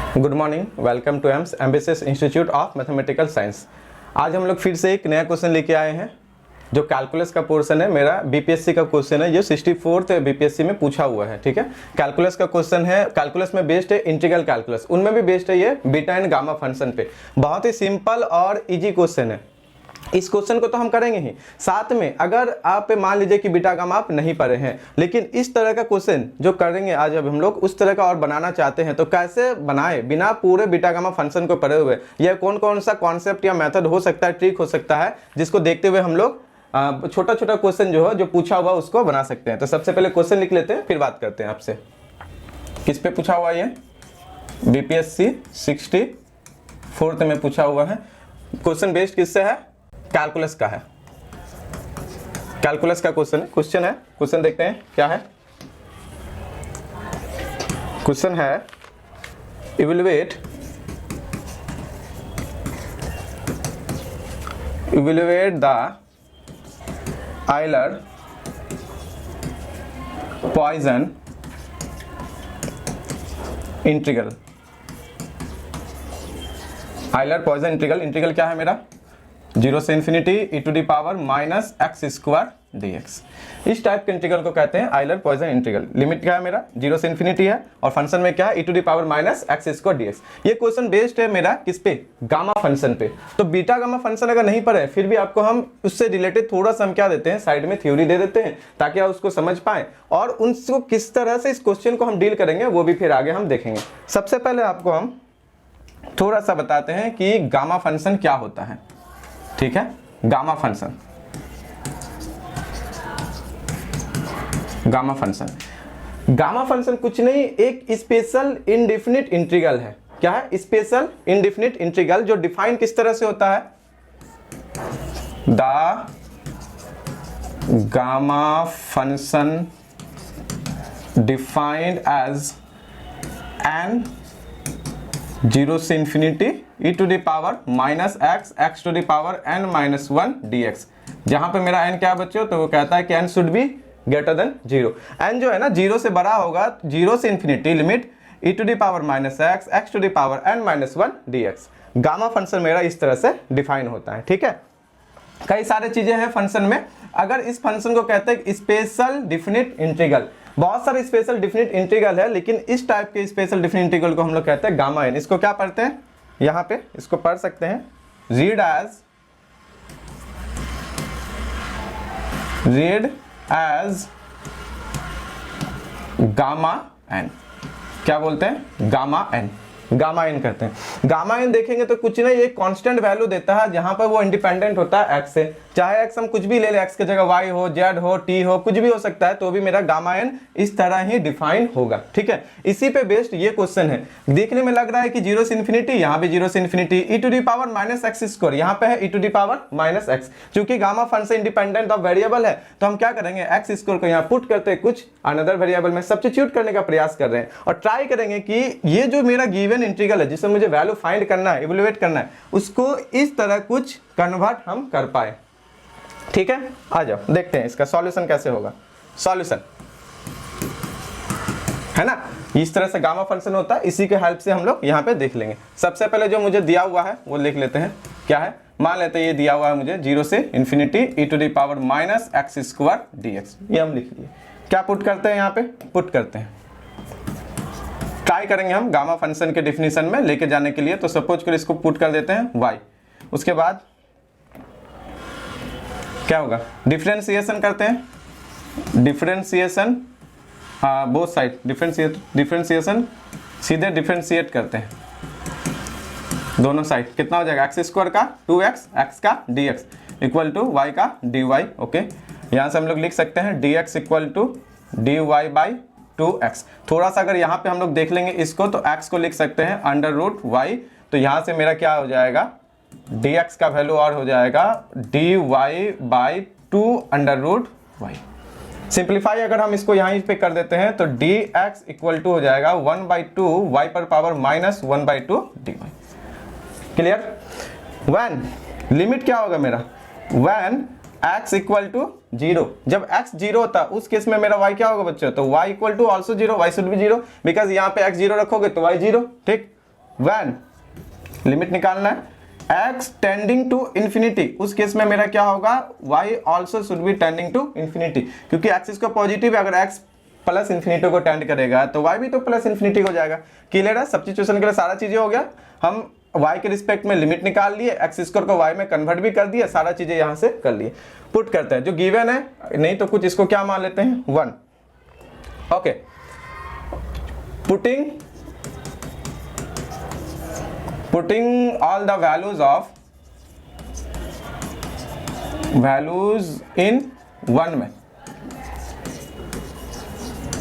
Good morning, welcome to AIMS ambitious institute of mathematical science. आज हम लोग फिर से एक नया क्वेश्चन लेके आए हैं जो कैलकुलस का पोर्शन है। मेरा बीपीएससी का क्वेश्चन है जो 64th बीपीएससी में पूछा हुआ है। ठीक है, कैलकुलस का क्वेश्चन है। कैलकुलस में बेस्ड है इंटीग्रल कैलकुलस, उनमें भी बेस्ड है ये बीटा एंड गामा फंक्शन पे। बहुत ही सिंपल और इजी क्वेश्चन है। इस क्वेश्चन को तो हम करेंगे ही, साथ में अगर आप मान लीजिए कि बीटा गामा आप नहीं पढ़े हैं, लेकिन इस तरह का क्वेश्चन जो करेंगे आज अब हम लोग उस तरह का और बनाना चाहते हैं तो कैसे बनाए बिना पूरे बीटा गामा फंक्शन को पढ़े हुए। यह कौन कौन सा कॉन्सेप्ट या मेथड हो सकता है, ट्रिक हो सकता है, जिसको देखते हुए हम लोग छोटा छोटा क्वेश्चन जो है जो पूछा हुआ उसको बना सकते हैं। तो सबसे पहले क्वेश्चन लिख लेते हैं, फिर बात करते हैं आपसे। किस पे पूछा हुआ है? बीपीएससी 64th में पूछा हुआ है। क्वेश्चन बेस्ड किससे है? कैलकुलस का है। कैलकुलस का क्वेश्चन है। क्वेश्चन देखते हैं क्या है। क्वेश्चन है evaluate the Euler-Poisson integral. Euler-Poisson integral क्या है मेरा? 0 से infinity e to the power minus x square dx। इस टाइप के इंटीग्रल को कहते हैं Euler-Poisson इंटीग्रल। लिमिट क्या है मेरा? 0 से इन्फिनिटी है और फंक्शन में क्या है? e to the power minus x square dx। ये क्वेश्चन बेस्ड है मेरा किस पे? गामा फंक्शन पे। तो बीटा गामा फंक्शन अगर नहीं पढ़े फिर भी आपको हम उससे रिलेटेड थोड़ा सा हम क्या देते हैं, साइड में थ्योरी दे देते हैं ताकि आप उसको समझ पाए और उनको किस तरह से इस क्वेश्चन को हम डील करेंगे वो भी फिर आगे हम देखेंगे। सबसे पहले आपको हम थोड़ा सा बताते हैं कि गामा फंक्शन क्या होता है। ठीक है, गामा फंक्शन कुछ नहीं, एक स्पेशल इंडेफिनिट इंटीग्रल है। क्या है? स्पेशल इंडेफिनिट इंटीग्रल जो डिफाइन किस तरह से होता है? The gamma function defined as n 0 से infinity e to the power minus x to the power n minus 1 dx। जहां पे मेरा n क्या बच्चों, तो वो कहता है कि n should be greater than 0। n जो है ना 0 से बड़ा होगा, 0 से infinity limit e to the power minus x to the power n minus 1 dx। Gamma function मेरा इस तरह से डिफाइन होता है। ठीक है, कई सारे चीजें हैं फंक्शन में। अगर इस फंक्शन को कहते हैं स्पेशल डिफिनिट इंटीग्रल, बहुत सारे स्पेशल डिफिनिट इंटीग्रल है, लेकिन इस टाइप के स्पेशल डिफिनिट इंटीग्रल को हम लोग कहते हैं गामा n। इसको क्या पढ़ते हैं? यहां पे इसको पढ़ सकते हैं रीड एज गामा n। क्या बोलते हैं? गामा n कहते हैं। गामा n देखेंगे तो कुछ नहीं, एक कांस्टेंट वैल्यू देता है जहां पर वो इंडिपेंडेंट होता है x से। चाहे x हम कुछ भी ले ले, x की जगह y हो, z हो, t हो, कुछ भी हो सकता है, तो भी मेरा गामा n इस तरह ही डिफाइन होगा। ठीक है, इसी पे बेस्ड ये क्वेश्चन है। देखने में लग रहा है कि 0 से इन्फिनिटी, यहाँ भी 0 से infinity e to the power minus x square, यहाँ पे है e to the power minus x. चूंकि gamma function independent of variable है तो हम क्या करेंगे, एक्स स्क्वायर को यहाँ पुट करते कुछ अनदर वेरिएबल में सब्स्टिट्यूट करने का प्रयास कर रहे हैं और ट्राई करेंगे कि ये जो मेरा गिवन इंटीग्रल है जिसमें मुझे वैल्यू फाइंड करना है, इवैल्यूएट करना है, उसको इस तरह कुछ कन्वर्ट हम कर पाए। ठीक है, आ जाओ देखते हैं इसका सॉल्यूशन कैसे होगा। सॉल्यूशन है ना, इस तरह से गामा फंक्शन होता है, इसी के हेल्प से हम लोग यहाँ पे देख लेंगे। सबसे पहले जो मुझे दिया हुआ है वो लिख लेते हैं। क्या है? मान लेते हैं ये दिया हुआ है मुझे 0 से infinity e to the power minus x square dx। ये हम लिख लिए। क्या पुट करते हैं यहाँ पे? पुट करते हैं, ट्राई करेंगे हम गामा फंक्शन के डिफिनीशन में लेके जाने के लिए। तो सपोज कर इसको पुट कर देते हैं y। उसके बाद क्या होगा? डिफरेंशिएशन करते हैं। डिफरेंशिएशन बोथ साइड, डिफरेंशिएशन सीधे डिफरेंशिएट करते हैं दोनों साइड। कितना हो जाएगा? एक्स स्क्वायर का 2x, एक्स का dx इक्वल टू y का dy। ओके, यहां से हम लोग लिख सकते हैं dx equal to dy by 2x। थोड़ा सा अगर यहाँ पे हम लोग देख लेंगे इसको तो x को लिख सकते हैं अंडर रूट y। तो यहाँ से मेरा क्या हो जाएगा? dx का वैल्यू और हो जाएगा dy by 2 under root y। Simplify अगर हम इसको यहाँ पे कर देते हैं तो dx इक्वल टू हो जाएगा 1/2 y पर power minus 1/2 dy। Clear? When limit क्या होगा मेरा? व्हेन x इक्वल टू 0, जब x 0 होता है उस केस में मेरा y क्या होगा बच्चों? तो y equal to also 0, y should be 0, because यहाँ पे x 0 रखोगे तो y 0। ठीक, व्हेन लिमिट निकालना है x टेंडिंग टू इंफिनिटी, उस केस में मेरा क्या होगा y also should be tending to infinity, क्योंकि x इसका पॉजिटिव है, अगर x प्लस इंफिनिटी को टेंड करेगा तो y भी तो प्लस इंफिनिटी हो जाएगा। क्लियर है? सब्स्टिट्यूशन के लिए सारा चीजें हो गया, हम y के रिस्पेक्ट में लिमिट निकाल लिए, x स्क्वायर को y में कन्वर्ट भी कर दिया, सारा चीजें यहां से कर लिए। पुट करते हैं जो गिवन है, नहीं तो कुछ इसको क्या मान लेते हैं 1। Okay, putting all the values in 1 में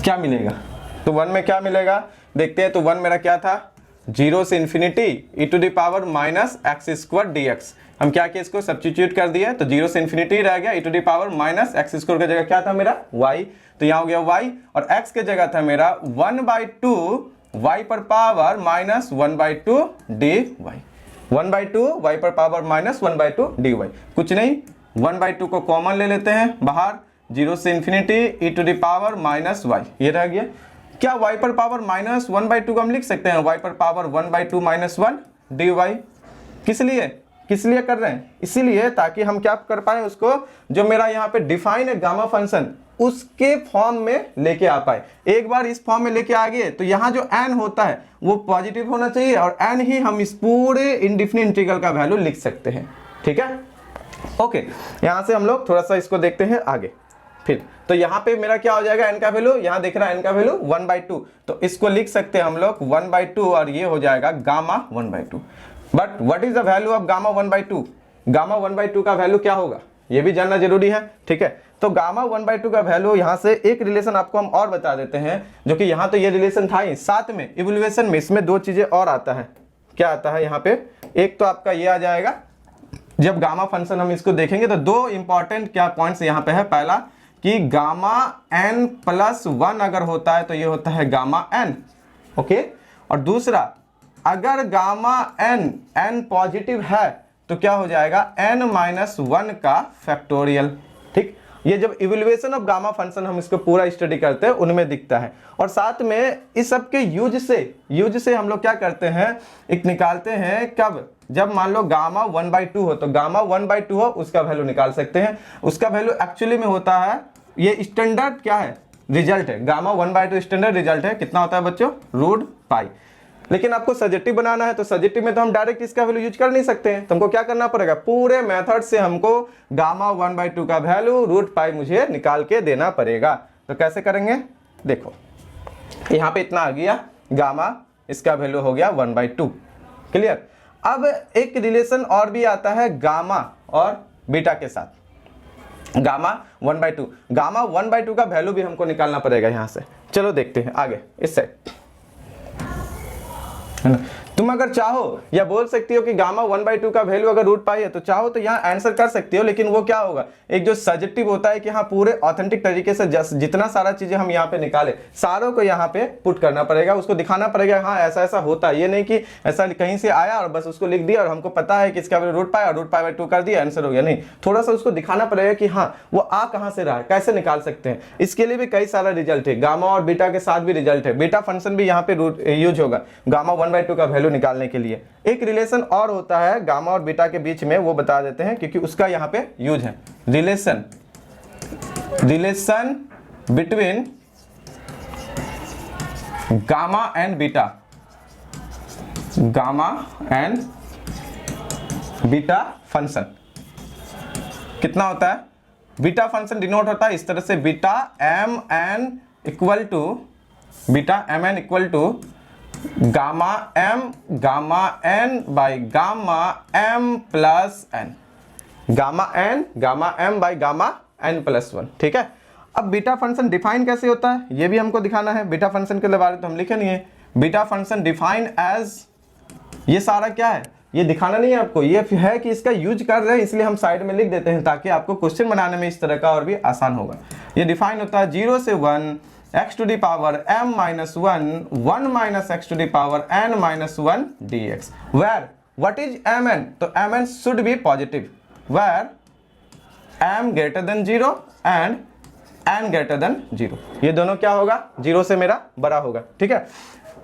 क्या मिलेगा, तो 1 में क्या मिलेगा देखते हैं। तो 1 मेरा क्या था 0 से infinity e to the power minus x square dx, हम क्या किया इसको सब्स्टिट्यूट कर दिया, तो 0 से इंफिनिटी रह गया, e to the power minus x square की जगह क्या था मेरा y, तो यहाँ हो गया y, और x के जगह था मेरा 1/2 y पर पावर माइनस 1/2 dy, 1/2 y पर पावर माइनस 1/2 dy, कुछ नहीं 1/2 को कॉमन ले लेते हैं बाहर, 0 से infinity e to the power minus y, ये रह गया। क्या y पर पावर माइनस 1/2 को हम लिख सकते हैं y पर पावर 1/2 माइनस 1 dy, किस लिए कर रहे हैं, इसीलिए ताकि हम क्या कर पाए उसको, जो मेरा यहाँ पे डिफाइन है गामा फंक्शन, उसके फॉर्म में लेके आ पाए। एक बार इस फॉर्म में लेके आ गए तो यहाँ जो n होता है वो पॉजिटिव होना चाहिए, और n ही हम इस पूरे इंडेफिनिट इंटीग्रल का वैल्यू लिख सकते हैं। ठीक है, ओके, यहां से हम लोग थोड़ा सा इसको देखते हैं आगे। फिर तो यहाँ पे मेरा क्या हो जाएगा n का वैल्यू, यहाँ देख रहा है n का वैल्यू 1/2, तो इसको लिख सकते हैं हम लोग 1/2, और ये हो जाएगा gamma 1/2। But what is the value of gamma 1/2, gamma 1/2 का वैल्यू क्या होगा ये भी जानना जरूरी है। ठीक है, तो गामा 1/2 का वैल्यू, यहाँ से एक रिलेशन आपको हम और बता देते हैं, जो कि यहाँ तो ये रिलेशन था ही, साथ में इवैल्यूएशन में इसमें दो चीजें और आता है। क्या आता है यहाँ पे, एक तो आपका ये आ जाएगा, जब गामा फंक्शन हम इसको देखेंगे तो दो इंपॉर्टेंट क्या पॉइंट्स यहाँ पे है। पहला कि गामा n प्लस 1 अगर होता है तो ये होता है गामा n, ओके, और दूसरा अगर गामा n पॉजिटिव है तो क्या हो जाएगा n-1 का फैक्टोरियल। ठीक, ये जब इवैल्यूएशन ऑफ गामा फंक्शन हम इसको पूरा स्टडी करते हैं उनमें दिखता है, और साथ में इस सब के यूज से हम लोग क्या करते हैं, एक निकालते हैं कब, जब मान लो गामा 1/2 हो, तो गामा 1/2 हो उसका वैल्यू निकाल सकते हैं। उसका वैल्यू एक्चुअली में होता है, ये स्टैंडर्ड क्या है रिजल्ट है, गामा 1/2 स्टैंडर्ड रिजल्ट है, कितना होता है बच्चों √π। लेकिन आपको सजेटिव बनाना है, तो सजेटिव में तो हम डायरेक्ट इसका वैल्यू यूज कर नहीं सकते हैं, तो हमको क्या करना पड़ेगा, पूरे मेथड से हमको गामा 1/2 का वैल्यू √π मुझे निकाल के देना पड़ेगा। तो कैसे करेंगे, देखो यहाँ पे इतना आ गया गामा, इसका वैल्यू हो गया 1/2। क्लियर। अब एक रिलेशन और भी आता है गामा और बीटा के साथ, गामा 1/2, गामा 1/2 का वैल्यू भी हमको निकालना पड़ेगा यहाँ से। चलो देखते हैं आगे इस साइड, है ना। तुम अगर चाहो या बोल सकती हो कि गामा 1/2 का वैल्यू अगर √π है, तो चाहो तो यहाँ आंसर कर सकती हो, लेकिन वो क्या होगा, एक जो सजेक्टिव होता है कि हाँ पूरे ऑथेंटिक तरीके से जितना सारा चीजें हम यहाँ पे निकाले सारों को यहाँ पे पुट करना पड़ेगा, उसको दिखाना पड़ेगा हाँ ऐसा ऐसा होता है। ये नहीं कि ऐसा कहीं से आया और बस उसको लिख दिया और हमको पता है कि इसका वैल्यू √π और √π/2 कर दिया, आंसर हो गया। नहीं, थोड़ा सा उसको दिखाना पड़ेगा कि हाँ वो आ कहाँ से रहा है, कैसे निकाल सकते हैं। इसके लिए भी कई सारा रिजल्ट है, गामा और बीटा के साथ भी रिजल्ट है, बीटा फंक्शन भी यहाँ पे यूज होगा गामा 1/2 का वैल्यू निकालने के लिए। एक रिलेशन और होता है गामा और बीटा के बीच में, वो बता देते हैं क्योंकि उसका यहाँ पे यूज है, relation between gamma and beta, gamma and beta function कितना होता है, बीटा फंक्शन डिनोट होता है इस तरह से, beta mn equal to gamma n by gamma m plus n, gamma m by gamma n plus 1। ठीक है, अब बीटा फंक्शन डिफाइन कैसे होता है ये भी हमको दिखाना है। बीटा फंक्शन के बारे में तो हम लिखे नहीं है, बीटा फंक्शन डिफाइन एज, ये सारा क्या है ये दिखाना नहीं है आपको, ये है कि इसका यूज कर रहे हैं इसलिए हम साइड में लिख देते हैं ताकि आपको क्वेश्चन बनाने में इस तरह का और भी आसान होगा। ये डिफाइन होता है 0 से 1 x to the power m minus 1 minus x to the power n minus 1 dx, where what is mn, तो mn should be positive, where m greater than 0 and n greater than 0, ये दोनों क्या होगा 0 से मेरा बड़ा होगा। ठीक है,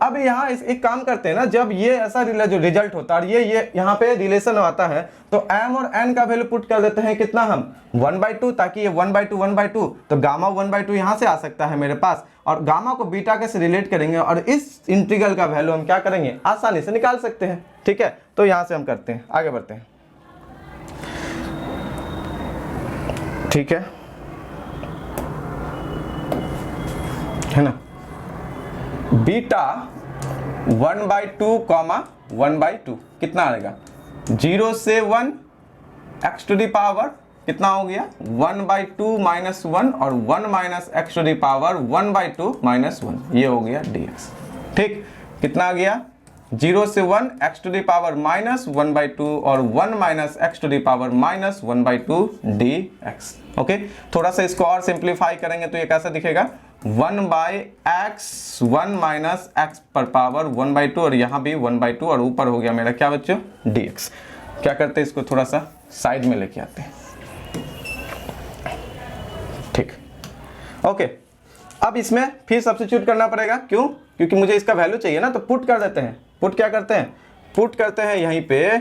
अब यहाँ एक काम करते हैं ना, जब ये ऐसा जो रिजल्ट होता है और ये यहाँ पे रिलेशन आता है तो m और n का वैल्यू पुट कर देते हैं कितना हम 1/2, ताकि ये 1/2 तो गामा 1/2 यहाँ से आ सकता है मेरे पास, और गामा को बीटा के से रिलेट करेंगे और इस इंटीग्रल का वैल्यू हम क्या करेंगे, आसानी से निकाल सकते हैं। ठीक है, तो यहाँ से हम करते हैं, आगे बढ़ते हैं। ठीक है ना, बीटा 1/2 कॉमा 1/2 कितना आएगा, 0 से 1 x टू दी पावर कितना हो गया 1/2 माइनस 1 और 1 minus x to the power 1/2 minus 1, ये हो गया dx। ठीक, कितना आ गया 0 से 1 x to the power minus 1/2 और 1 minus x to the power minus 1/2 dx। Okay, थोड़ा सा इसको और सिंप्लीफाई करेंगे तो ये कैसा दिखेगा 1/x 1 माइनस x पर पावर 1/2 और यहाँ भी 1/2 और ऊपर हो गया मेरा क्या बच्चों dx। क्या करते हैं, इसको थोड़ा सा साइड में लेके आते हैं। ठीक, ओके, अब इसमें फिर सब्स्टिट्यूट करना पड़ेगा, क्यों, क्योंकि मुझे इसका वैल्यू चाहिए ना, तो पुट कर देते हैं। पुट क्या करते हैं, पुट करते हैं यहीं पे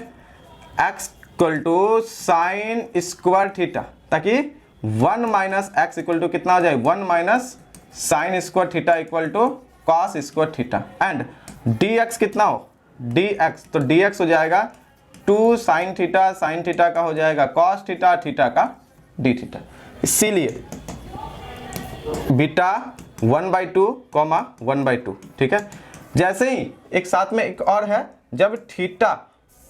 x equal to sine square theta, ताकि 1 माइनस एक्स इक्वल टू कितना आ जाए 1 minus sine square theta equal to cos square theta, and dx कितना हो dx, तो dx हो जाएगा 2 साइन थीटा का हो जाएगा कॉस थीटा, थीटा का d थीटा। इसीलिए बीटा 1/2 कॉमा 1/2। ठीक है, जैसे ही एक साथ में एक और है, जब थीटा,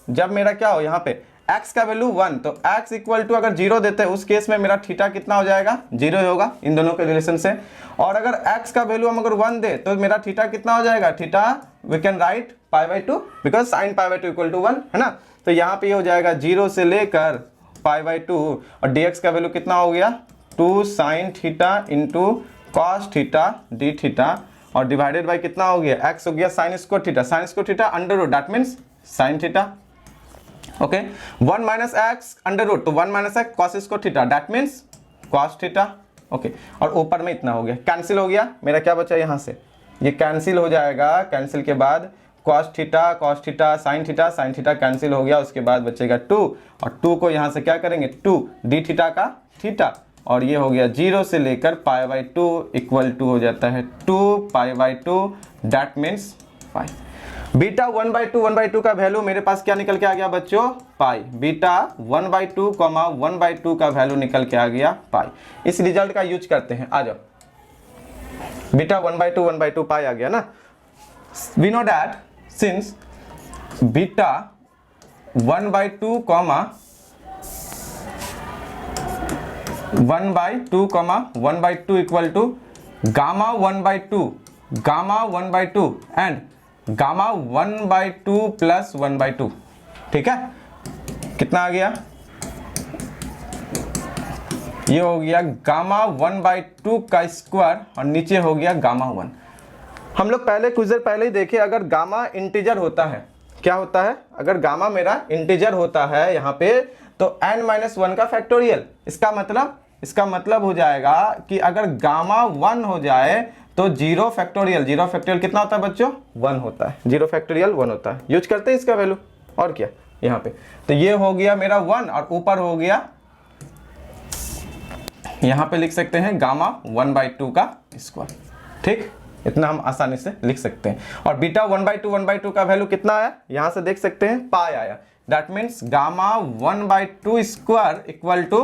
जब मेरा क्या हो यहाँ पे x का वैल्यू 1, तो x इक्वल टू अगर 0 देते हैं उस केस में मेरा थीटा कितना हो जाएगा 0 होगा इन दोनों के रिलेशन से, और अगर x का वैल्यू हम अगर 1 दे तो मेरा थीटा कितना हो जाएगा, theta we can write π/2 because sine π/2 equal to 1 है ना। तो यहाँ पे ये हो जाएगा 0 से लेकर π/2 और dx का वैल्यू कितना हो गया 2 sine theta into cos theta d theta, और डिवाइडेड बाय कितना हो गया x हो गया sine square theta under root, that means sine theta. Okay, 1 minus x under root, तो 1 minus x cos square theta, that means cos theta. Okay, और ऊपर में इतना हो गया, कैंसिल हो गया, मेरा क्या बचा यहाँ से, ये कैंसिल हो जाएगा, कैंसिल के बाद cos theta sine theta cancel हो गया, उसके बाद बचेगा 2, और 2 को यहाँ से क्या करेंगे 2 डी थीटा का थीटा, और ये हो गया 0 से लेकर π/2 इक्वल टू हो जाता है 2 π/2, दैट मीन्स पाई। बीटा 1/2 का वैल्यू मेरे पास क्या निकल के आ गया बच्चों पाई, बीटा 1/2 कॉमा 1/2 का वैल्यू निकल के आ गया पाई। इस रिजल्ट का यूज करते हैं, आ जाओ, बीटा 1/2 पाई आ गया ना। We know that since beta 1/2 comma 1/2 equal to gamma 1/2 and gamma 1/2 plus 1/2। ठीक है, कितना आ गया, ये हो गया गामा 1/2 का स्क्वायर और नीचे हो गया गामा 1। हम लोग पहले कुछ देर पहले ही देखे, अगर गामा इंटीजर होता है, क्या होता है, अगर गामा मेरा इंटीजर होता है यहाँ पे तो n-1 का फैक्टोरियल, इसका मतलब हो जाएगा कि अगर गामा 1 हो जाए तो 0 फैक्टोरियल कितना होता है बच्चों 1 होता है, 0 फैक्टोरियल 1 होता है, यूज करते हैं इसका वैल्यू, और क्या यहाँ पे, तो ये हो गया मेरा 1 और ऊपर हो गया, यहाँ पे लिख सकते हैं गामा 1/2 का स्क्वायर। ठीक, इतना हम आसानी से लिख सकते हैं। और बीटा 1/2 का वैल्यू कितना आया, यहाँ से देख सकते हैं पाई आया, that means gamma 1/2 square equal to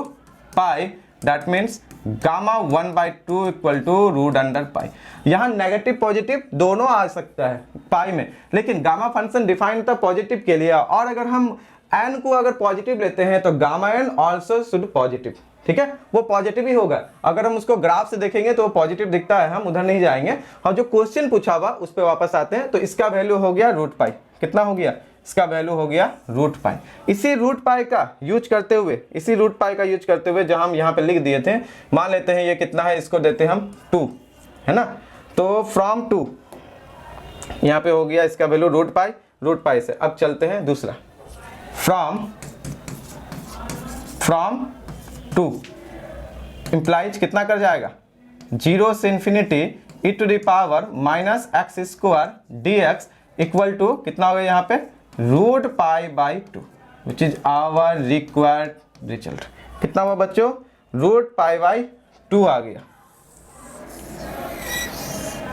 pi, that means gamma 1/2 equal to root under pi. यहाँ नेगेटिव पॉजिटिव दोनों आ सकता है पाई में, लेकिन गामा फंक्शन डिफाइन तो पॉजिटिव के लिए, और अगर हम n को अगर पॉजिटिव लेते हैं तो gamma n also should positive. ठीक है, वो पॉजिटिव ही होगा, अगर हम उसको ग्राफ से देखेंगे तो वो पॉजिटिव दिखता है, हम उधर नहीं जाएंगे, और जो क्वेश्चन पूछा हुआ उस पर वापस आते हैं। तो इसका वैल्यू हो गया रूट पाई, कितना हो गया, इसका वैल्यू हो गया रूट पाई। इसी रूट पाई का यूज करते हुए जो हम यहाँ पे लिख दिए थे, मान लेते हैं ये कितना है, इसको देते हैं हम 2 है ना, तो फ्रॉम 2 यहाँ पे हो गया इसका वैल्यू रूट पाई से। अब चलते हैं दूसरा, फ्रॉम 2 इंप्लाइज कितना कर जाएगा 0 से infinity e to the power minus x square d x equal to कितना हो गया यहाँ पे root pi by 2 which is our required result. कितना हुआ बच्चों रूट पाई बाई 2 आ गया,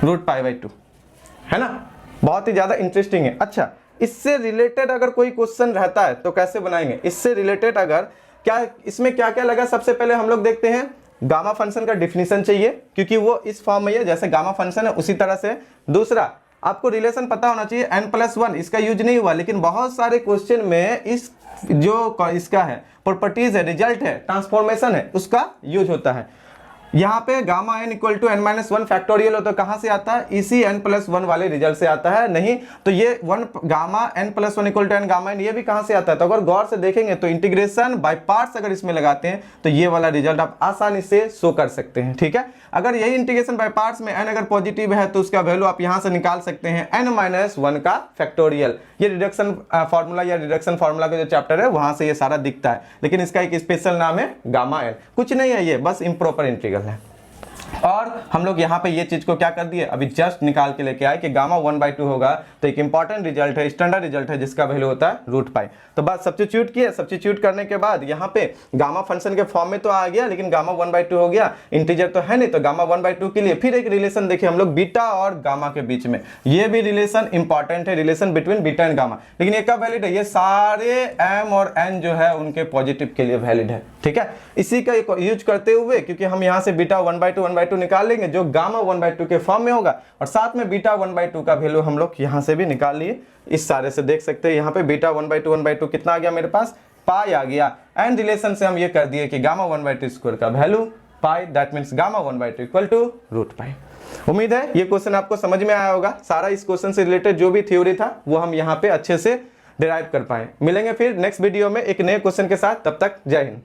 रूट पाई बाई 2 है ना। बहुत ही ज्यादा इंटरेस्टिंग है। अच्छा इससे रिलेटेड अगर कोई क्वेश्चन रहता है तो कैसे बनाएंगे, इससे रिलेटेड अगर क्या इसमें क्या क्या लगा, सबसे पहले हम लोग देखते हैं गामा फंक्शन का डिफिनीशन चाहिए क्योंकि वो इस फॉर्म में है जैसे गामा फंक्शन है उसी तरह से। दूसरा आपको रिलेशन पता होना चाहिए n+1, इसका यूज नहीं हुआ लेकिन बहुत सारे क्वेश्चन में इस जो इसका है प्रॉपर्टीज है, रिजल्ट है, ट्रांसफॉर्मेशन है, उसका यूज होता है। यहाँ पे gamma n equal to n-1 factorial हो तो कहाँ से आता है, इसी n+1 वाले रिजल्ट से आता है। नहीं तो ये gamma n+1 equal to n gamma n ये भी कहाँ से आता है, तो अगर गौर से देखेंगे तो इंटीग्रेशन बाय पार्ट्स अगर इसमें लगाते हैं तो ये वाला रिजल्ट आप आसानी से शो कर सकते हैं। ठीक है, अगर यही इंटीग्रेशन बाय पार्ट्स में n अगर पॉजिटिव है तो उसका वैल्यू आप यहाँ से निकाल सकते हैं n-1 का फैक्टोरियल। ये रिडक्शन फार्मूला या रिडक्शन फार्मूला का जो चैप्टर है वहां से ये सारा दिखता है, लेकिन इसका एक स्पेशल नाम है गामा n। कुछ नहीं है, ये बस इम्प्रॉपर इंटीग्रल है। और हम लोग यहाँ पे ये चीज को क्या कर दिए, अभी जस्ट निकाल के लेके आए कि गामा 1/2 होगा तो एक इंपॉर्टेंट रिजल्ट है, स्टैंडर्ड रिजल्ट है जिसका वैल्यू होता है रूट पाई। तो बस सब्स्टिट्यूट किए, सब्स्टिट्यूट करने के बाद यहाँ पे गामा फंक्शन के फॉर्म में तो आ गया लेकिन गामा 1/2 हो गया, इंटीजर तो है नहीं तो गामा 1/2 के लिए फिर एक रिलेशन देखिए हम लोग बीटा और गामा के बीच में, ये भी रिलेशन इंपॉर्टेंट है, relation between beta and gamma. लेकिन ये कब वैलिड है, ये सारे m और n जो है उनके पॉजिटिव के लिए वैलिड है। ठीक है, इसी का यूज करते हुए क्योंकि हम यहाँ से बीटा 1/2 निकाल लेंगे जो गामा 1/2 के फॉर्म में होगा और साथ में बीटा 1/2 का वैल्यू हम लोग यहाँ से भी निकाल लिए। इस सारे से देख सकते हैं यहाँ पे बीटा 1/2 कितना आ गया मेरे पास, पाई आ गया। एंड रिलेशन से हम ये कर दिए कि गामा 1/2 स्क्वायर का value pi, that means gamma 1/2 equal to root pi. उम्मीद है ये क्वेश्चन आपको समझ में आया होगा। सारा इस क्वेश्चन से रिलेटेड जो भी थ्योरी था वो हम यहाँ पे अच्छे से डिराइव कर पाए। मिलेंगे फिर नेक्स्ट वीडियो में एक नए क्वेश्चन के साथ, तब तक जय हिंद।